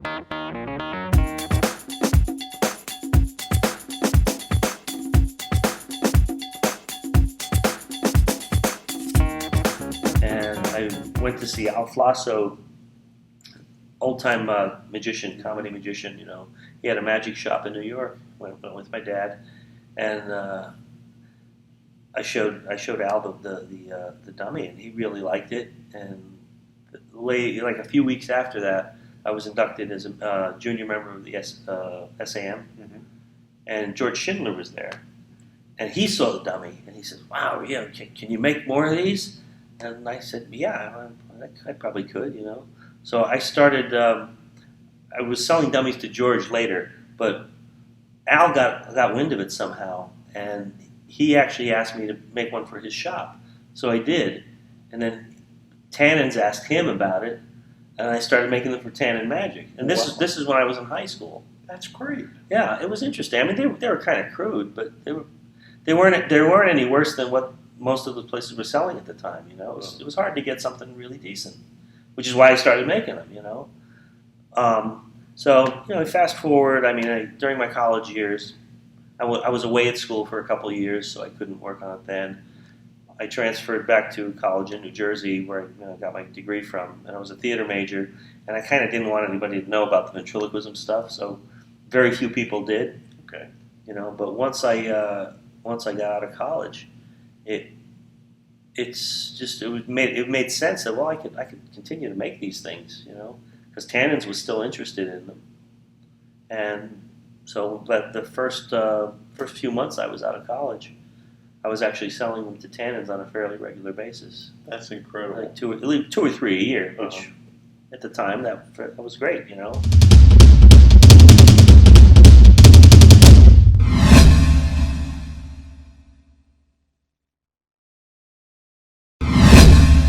And I went to see Al Flasso, old-time magician, comedy magician. He had a magic shop in New York. Went with my dad, and I showed Al the dummy, and he really liked it. And like a few weeks after that, I was inducted as a junior member of the SAM, and George Schindler was there, and he saw the dummy, and he said, "Wow, yeah, can you make more of these?" And I said, "Yeah, I probably could." So I started. I was selling dummies to George later, but Al got wind of it somehow, and he actually asked me to make one for his shop. So I did, and then Tannins asked him about it, and I started making them for Tannin Magic. And this is when I was in high school. That's great. Yeah, it was interesting. I mean, they were kind of crude, but they weren't any worse than what most of the places were selling at the time. It was hard to get something really decent, which is why I started making them. So fast forward. I mean, during my college years, I was away at school for a couple of years, so I couldn't work on it then. I transferred back to college in New Jersey, where I got my degree from, and I was a theater major, and I kind of didn't want anybody to know about the ventriloquism stuff, so very few people did. Okay. But once I got out of college, it made sense that I could continue to make these things, because Tannins was still interested in them, and so the first few months I was out of college, I was actually selling them to Tannins on a fairly regular basis. That's incredible. Like two or three a year, which at the time that was great.